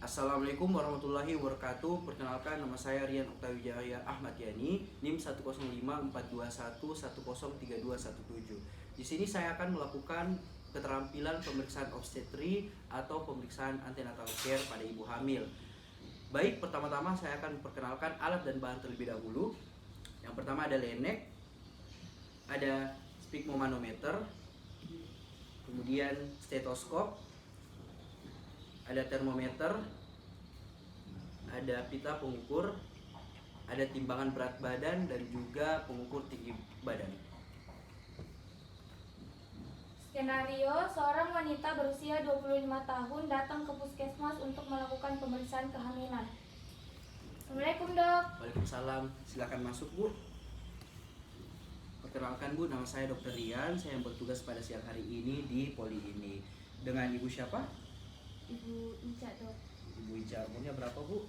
Assalamualaikum warahmatullahi wabarakatuh. Perkenalkan, nama saya Rian Oktawijaya Ahmad Yani, NIM 1054211032117. Di sini saya akan melakukan keterampilan pemeriksaan obstetri atau pemeriksaan antenatal care pada ibu hamil. Baik, pertama-tama saya akan perkenalkan alat dan bahan terlebih dahulu. Yang pertama ada lenek, ada sphygmomanometer, kemudian stetoskop, ada termometer, ada pita pengukur, ada timbangan berat badan, dan juga pengukur tinggi badan. Skenario, seorang wanita berusia 25 tahun datang ke puskesmas untuk melakukan pemeriksaan kehamilan. Assalamualaikum, Dok. Waalaikumsalam, silakan masuk, Bu. Perkenalkan, Bu, nama saya Dr. Rian, saya yang bertugas pada siang hari ini di poli ini. Dengan Ibu siapa? Ibu Ica, Dok. Ibu Ica, umurnya berapa, Bu?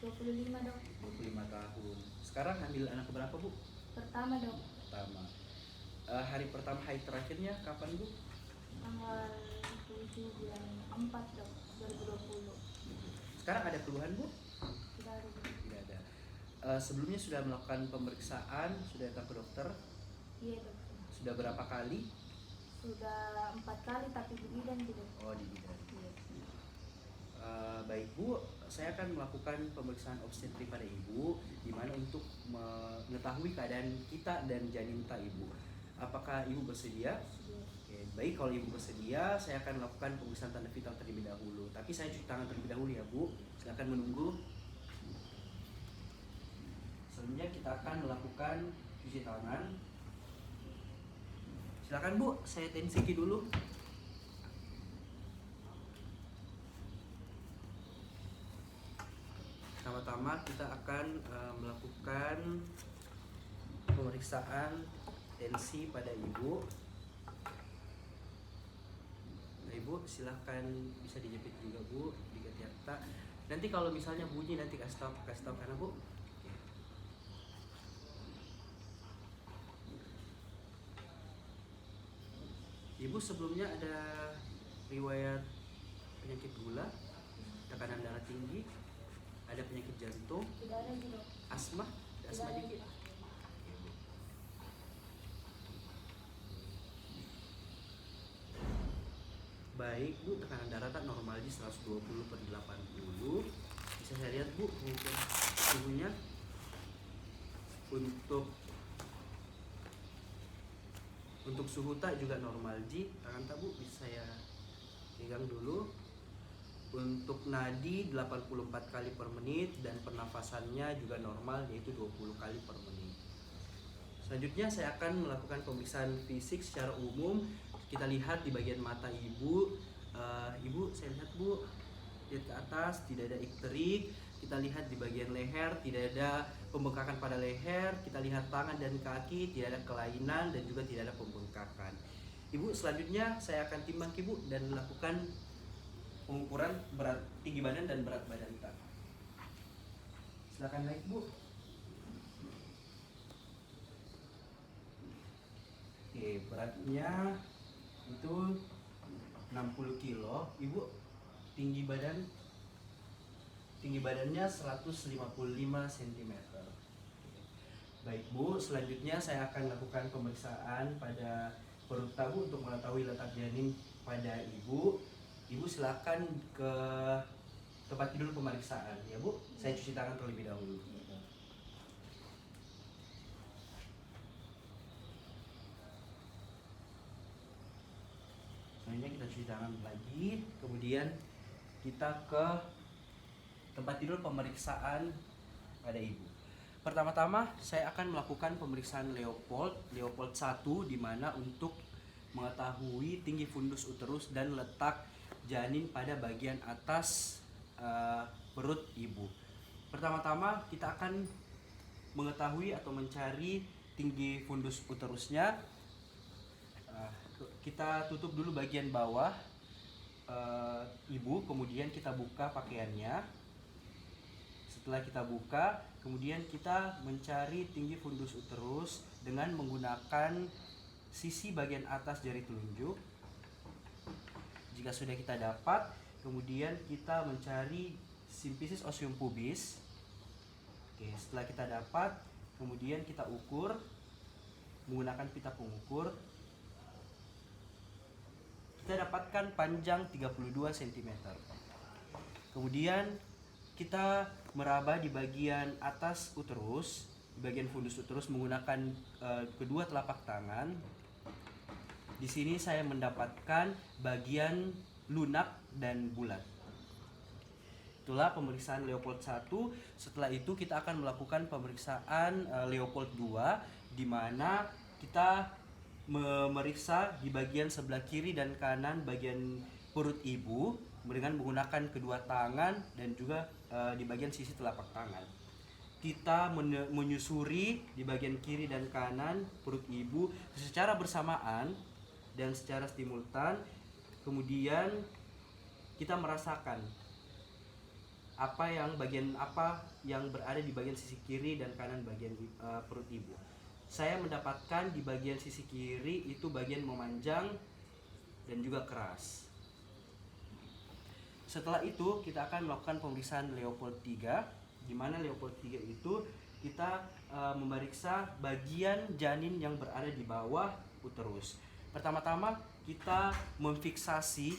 25, Dok. 25 tahun. Sekarang hamil anak berapa, Bu? Pertama, Dok. Pertama. Hari pertama haid terakhirnya kapan, Bu? Tanggal 7 bulan 4, Dok, 2020. Sekarang ada keluhan, Bu? Tidak ada, Dok. Tidak ada. Sebelumnya sudah melakukan pemeriksaan, sudah datang ke dokter? Iya, Dok. Sudah berapa kali? Sudah 4 kali, tapi di bidan tidak. Oh, di bidan. Iya. Baik, Bu, saya akan melakukan pemeriksaan obstetri pada ibu, di mana untuk mengetahui keadaan kita dan janin kita ibu. Apakah ibu bersedia? Iya. Oke, baik, kalau ibu bersedia, saya akan melakukan pemeriksaan tanda vital terlebih dahulu. Tapi saya cuci tangan terlebih dahulu ya, Bu. Silakan menunggu. Selanjutnya kita akan melakukan cuci tangan. Silakan, Bu, saya tensiki dulu. Pertama-tama kita akan melakukan pemeriksaan tensi pada ibu. Nah, Ibu, silahkan bisa dijepit juga, Bu, di ketiakta. Nanti kalau misalnya bunyi nanti kasih tahu karena, Bu. Ibu sebelumnya ada riwayat penyakit gula, tekanan darah tinggi, ada penyakit jantung, Tidak ada, Dok. asma, ada asma Tidak ada. dikit. Baik, Bu, tekanan darah tak normal di 120/80. Bisa saya lihat, Bu, pengukur suhunya. Untuk suhu tak juga normal ji. Tangan tak, Bu, bisa saya pegang dulu. Untuk nadi 84 kali per menit dan pernafasannya juga normal, yaitu 20 kali per menit. Selanjutnya saya akan melakukan pemeriksaan fisik secara umum. Kita lihat di bagian mata ibu. Ibu, saya lihat, Bu, lihat ke atas, tidak ada ikterik. Kita lihat di bagian leher, tidak ada pembengkakan pada leher. Kita lihat tangan dan kaki, tidak ada kelainan dan juga tidak ada pembengkakan. Ibu, selanjutnya saya akan timbang Ibu dan melakukan pengukuran berat tinggi badan dan berat badan kita. Silakan naik, Bu. Oke, beratnya itu 60 kilo. Ibu, tinggi badannya 155 cm. Baik, Bu, selanjutnya saya akan lakukan pemeriksaan pada perut tabu untuk mengetahui letak janin pada ibu. Ibu silakan ke tempat tidur pemeriksaan ya, Bu. Saya cuci tangan terlebih dahulu. Selanjutnya kita cuci tangan lagi, kemudian kita ke tempat tidur pemeriksaan pada ibu. Pertama-tama saya akan melakukan pemeriksaan Leopold 1, di mana untuk mengetahui tinggi fundus uterus dan letak janin pada bagian atas perut ibu. Pertama-tama kita akan mengetahui atau mencari tinggi fundus uterusnya. Kita tutup dulu bagian bawah ibu, kemudian kita buka pakaiannya. Setelah kita buka, kemudian kita mencari tinggi fundus uterus dengan menggunakan sisi bagian atas jari telunjuk. Jika sudah kita dapat, kemudian kita mencari simpisis osseum pubis. Oke, setelah kita dapat, kemudian kita ukur menggunakan pita pengukur. Kita dapatkan panjang 32 cm. Kemudian kita meraba di bagian atas uterus, di bagian fundus uterus menggunakan kedua telapak tangan. Di sini saya mendapatkan bagian lunak dan bulat. Itulah pemeriksaan Leopold 1. Setelah itu kita akan melakukan pemeriksaan Leopold 2, di mana kita memeriksa di bagian sebelah kiri dan kanan bagian perut ibu dengan menggunakan kedua tangan dan juga di bagian sisi telapak tangan. Kita menyusuri di bagian kiri dan kanan perut ibu secara bersamaan dan secara simultan. Kemudian kita merasakan bagian apa yang berada di bagian sisi kiri dan kanan bagian perut ibu. Saya mendapatkan di bagian sisi kiri itu bagian memanjang dan juga keras. Setelah itu kita akan melakukan pemeriksaan Leopold 3, di mana Leopold 3 itu kita memeriksa bagian janin yang berada di bawah uterus. Pertama-tama kita memfiksasi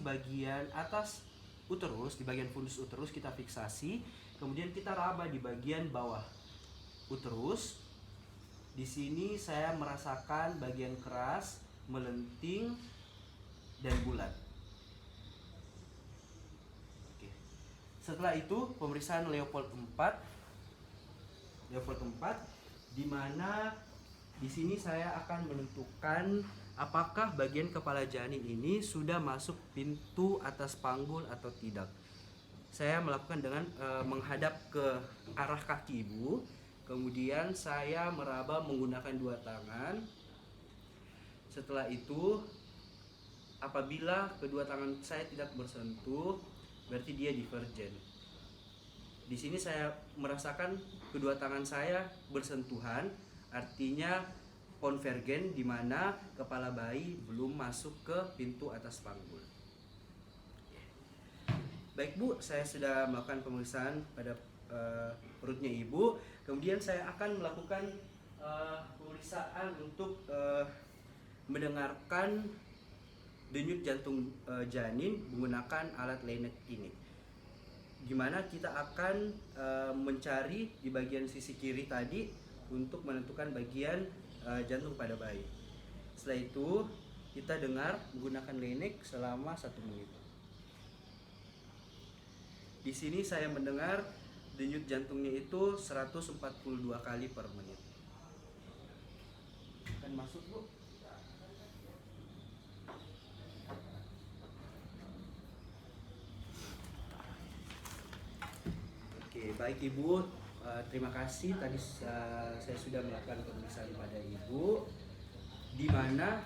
bagian atas uterus, di bagian fundus uterus kita fiksasi, kemudian kita raba di bagian bawah uterus. Di sini saya merasakan bagian keras, melenting dan bulat. Oke. Setelah itu pemeriksaan Leopold 4, di mana di sini saya akan menentukan apakah bagian kepala janin ini sudah masuk pintu atas panggul atau tidak. Saya melakukan dengan menghadap ke arah kaki ibu. Kemudian saya meraba menggunakan dua tangan. Setelah itu, apabila kedua tangan saya tidak bersentuh, berarti dia divergen. Di sini saya merasakan kedua tangan saya bersentuhan, artinya konvergen, di mana kepala bayi belum masuk ke pintu atas panggul. Baik Bu, saya sudah melakukan pemeriksaan pada perutnya ibu. Kemudian saya akan melakukan pemeriksaan untuk mendengarkan denyut jantung janin menggunakan alat Leynet ini. Gimana kita akan mencari di bagian sisi kiri tadi untuk menentukan bagian jantung pada bayi. Setelah itu kita dengar menggunakan Leynet selama 1 menit. Di sini saya mendengar denyut jantungnya itu 142 kali per menit. Akan masuk Bu. Oke, baik Ibu. Terima kasih tadi saya sudah melakukan pemeriksaan pada ibu, di mana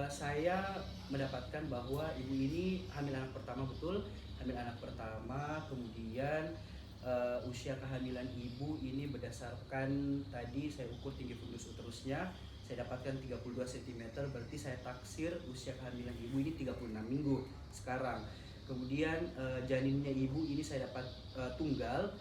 saya mendapatkan bahwa ibu ini hamil anak pertama, betul, hamil anak pertama. Kemudian usia kehamilan ibu ini berdasarkan tadi saya ukur tinggi fundus uterusnya, saya dapatkan 32 cm, berarti saya taksir usia kehamilan ibu ini 36 minggu sekarang. Kemudian janinnya ibu ini saya dapat tunggal,